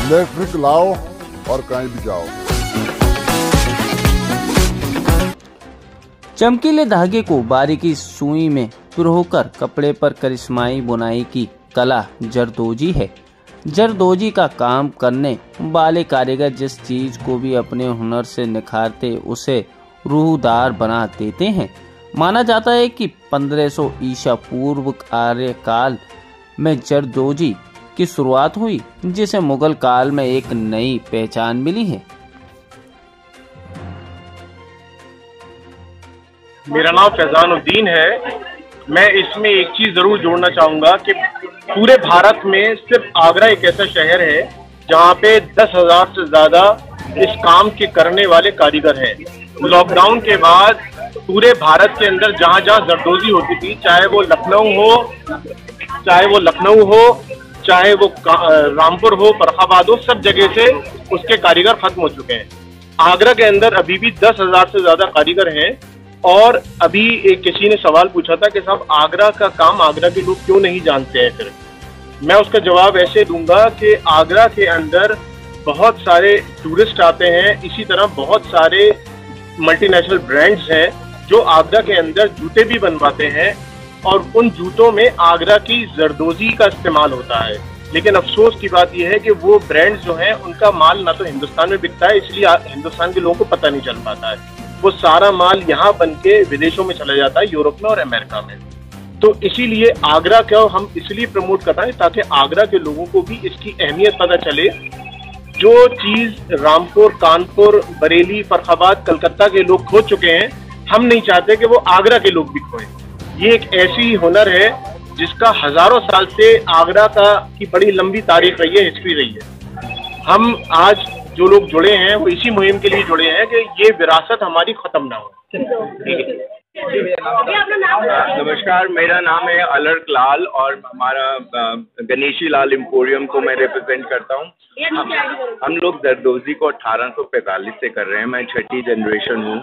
Electric लाओ और कहीं भी जाओ। चमकीले धागे को बारीकी सुई में पिरोकर कपड़े पर करिश्माई बुनाई की कला जरदोजी है। जरदोजी का काम करने वाले कारीगर जिस चीज को भी अपने हुनर से निखारते उसे रूहदार बना देते हैं। माना जाता है कि 1500 ईसा पूर्व कार्यकाल में जरदोजी की शुरुआत हुई, जिसे मुगल काल में एक नई पहचान मिली है। मेरा नाम फैजानुद्दीन है। मैं इसमें एक चीज जरूर जोड़ना चाहूंगा कि पूरे भारत में सिर्फ आगरा एक ऐसा शहर है जहां पे 10,000 से ज्यादा इस काम के करने वाले कारीगर हैं। लॉकडाउन के बाद पूरे भारत के अंदर जहां जहां जरदोजी होती थी, चाहे वो लखनऊ हो, चाहे वो रामपुर हो, फर्रुखाबाद हो, सब जगह से उसके कारीगर खत्म हो चुके हैं। आगरा के अंदर अभी भी 10,000 से ज्यादा कारीगर हैं। और अभी एक किसी ने सवाल पूछा था कि साहब आगरा का काम आगरा के लोग क्यों नहीं जानते हैं। फिर मैं उसका जवाब ऐसे दूंगा कि आगरा के अंदर बहुत सारे टूरिस्ट आते हैं, इसी तरह बहुत सारे मल्टीनेशनल ब्रांड्स हैं जो आगरा के अंदर जूते भी बनवाते हैं और उन जूतों में आगरा की जरदोजी का इस्तेमाल होता है। लेकिन अफसोस की बात यह है कि वो ब्रांड्स जो हैं उनका माल ना तो हिंदुस्तान में बिकता है, इसलिए हिंदुस्तान के लोगों को पता नहीं चल पाता है। वो सारा माल यहाँ बन के विदेशों में चला जाता है, यूरोप में और अमेरिका में। तो इसीलिए आगरा को हम इसलिए प्रमोट कर रहे हैं ताकि आगरा के लोगों को भी इसकी अहमियत पता चले। जो चीज रामपुर, कानपुर, बरेली, फर्रुखाबाद, कलकत्ता के लोग खो चुके हैं, हम नहीं चाहते कि वो आगरा के लोग भी खोएं। ये एक ऐसी हुनर है जिसका हजारों साल से आगरा की बड़ी लंबी तारीख रही है, हिस्ट्री रही है। हम आज जो लोग जुड़े हैं वो इसी मुहिम के लिए जुड़े हैं कि ये विरासत हमारी खत्म ना हो। नमस्कार, मेरा नाम है अलर्क लाल और हमारा गणेशी लाल एम्पोरियम को मैं रिप्रेजेंट करता हूँ। हम लोग जरदोजी को 1845 से कर रहे हैं। मैं छठी जनरेशन हूँ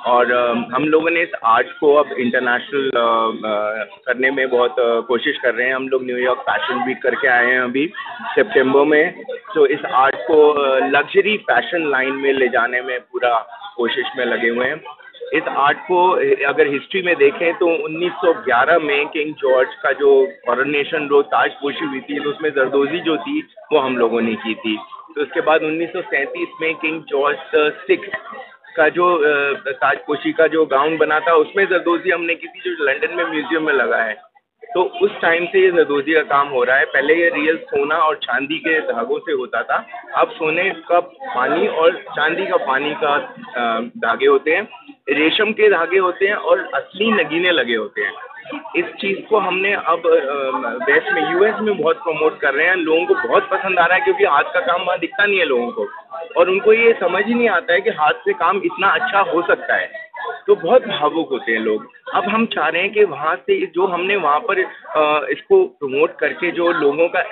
और हम लोगों ने इस आर्ट को अब इंटरनेशनल करने में बहुत कोशिश कर रहे हैं। हम लोग न्यूयॉर्क फैशन वीक करके आए हैं अभी सितंबर में। तो इस आर्ट को लग्जरी फैशन लाइन में ले जाने में पूरा कोशिश में लगे हुए हैं। इस आर्ट को अगर हिस्ट्री में देखें तो 1911 में किंग जॉर्ज का जो कॉरोनेशन रोज ताजपोशी हुई थी, तो उसमें जरदोजी जो थी वो हम लोगों ने की थी। तो उसके बाद 1937 में किंग जॉर्ज VI का जो ताजपोशी का जो गाउन बना था उसमें जरदोजी हमने की थी, जो लंदन में म्यूजियम में लगा है। तो उस टाइम से ये जरदोजी का काम हो रहा है। पहले ये रियल सोना और चांदी के धागों से होता था, अब सोने का पानी और चांदी का पानी का धागे होते हैं, रेशम के धागे होते हैं और असली नगीने लगे होते हैं। इस चीज़ को हमने अब वेस्ट में, यूएस में बहुत प्रमोट कर रहे हैं। लोगों को बहुत पसंद आ रहा है क्योंकि हाथ का काम वहाँ दिखता नहीं है लोगों को, और उनको ये समझ ही नहीं आता है कि हाथ से काम इतना अच्छा हो सकता है। तो बहुत भावुक होते हैं लोग। अब हम चाह रहे हैं कि वहाँ से जो हमने वहाँ पर इसको प्रमोट करके जो लोगों का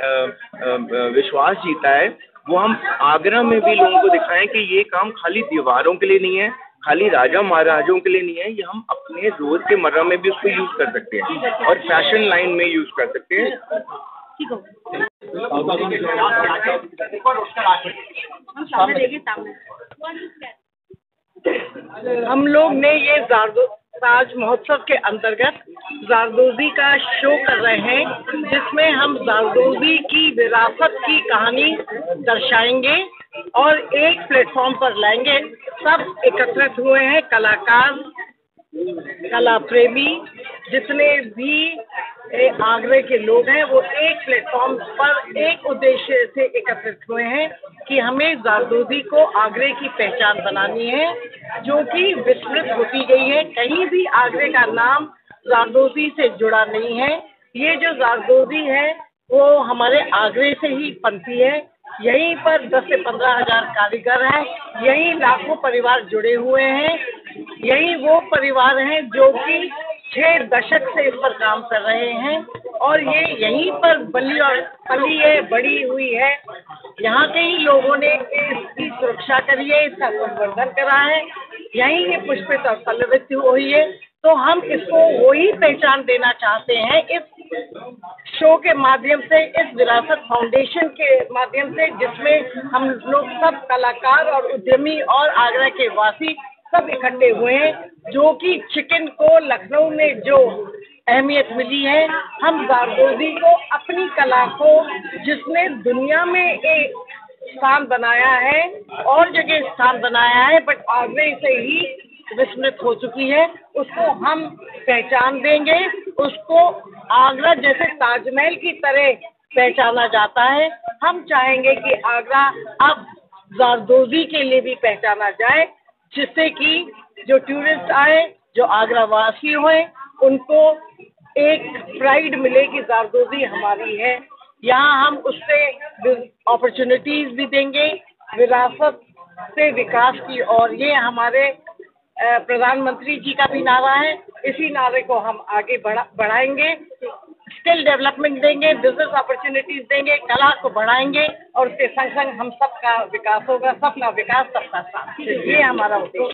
विश्वास जीता है, वो हम आगरा में भी लोगों को दिखाएं कि ये काम खाली दीवारों के लिए नहीं है, खाली राजा महाराजों के लिए नहीं है, ये हम अपने रोज के मर्रा में भी उसको यूज कर सकते हैं और फैशन लाइन में यूज कर सकते हैं। हम लोग ने ये ताज महोत्सव के अंतर्गत जरदोजी का शो कर रहे हैं, जिसमें हम जरदोजी की विरासत की कहानी दर्शाएंगे और एक प्लेटफॉर्म पर लाएंगे। सब एकत्रित हुए हैं, कलाकार, कला प्रेमी, जितने भी आगरे के लोग हैं, वो एक प्लेटफॉर्म पर एक उद्देश्य से एकत्रित हुए हैं कि हमें जरदोजी को आगरे की पहचान बनानी है, जो कि विस्मृत होती गई है। कहीं भी आगरे का नाम जरदोजी से जुड़ा नहीं है। ये जो जरदोजी है वो हमारे आगरे से ही पनपी है। यहीं पर 10 से 15 हज़ार कारीगर हैं, यहीं लाखों परिवार जुड़े हुए हैं। यही वो परिवार हैं जो कि 6 दशक से इस पर काम कर रहे हैं और ये यहीं पर पली है, बड़ी हुई है। यहाँ के ही लोगों ने इसकी सुरक्षा करी है, इसका संवर्धन करा है, यहीं ये पुष्पित और पल्लवित हुई है। तो हम इसको वही पहचान देना चाहते हैं इस शो के माध्यम से, इस विरासत फाउंडेशन के माध्यम से, जिसमें हम लोग सब कलाकार और उद्यमी और आगरा के वासी सब इकट्ठे हुए हैं, जो कि चिकन को लखनऊ में जो अहमियत मिली है, हम ज़ारदोज़ी को अपनी कला को जिसने दुनिया में एक स्थान बनाया है और जगह स्थान बनाया है, बट आगरे से ही विस्मृत हो चुकी है, उसको हम पहचान देंगे। उसको आगरा जैसे ताजमहल की तरह पहचाना जाता है, हम चाहेंगे कि आगरा अब ज़ारदोज़ी के लिए भी पहचाना जाए, जिससे कि जो टूरिस्ट आए, जो आगरा वासी हुए, उनको एक प्राइड मिले कि ज़ारदोज़ी हमारी है। यहाँ हम उससे अपॉर्चुनिटीज़ भी देंगे, विरासत से विकास की, और ये हमारे प्रधानमंत्री जी का भी नारा है। इसी नारे को हम आगे बढ़ाएंगे, स्किल डेवलपमेंट देंगे, बिजनेस अपॉर्चुनिटीज़ देंगे, कला को बढ़ाएंगे, और उसके संग संग हम सबका विकास होगा। सबका विकास, सबका साथ, ये हमारा उद्देश्य।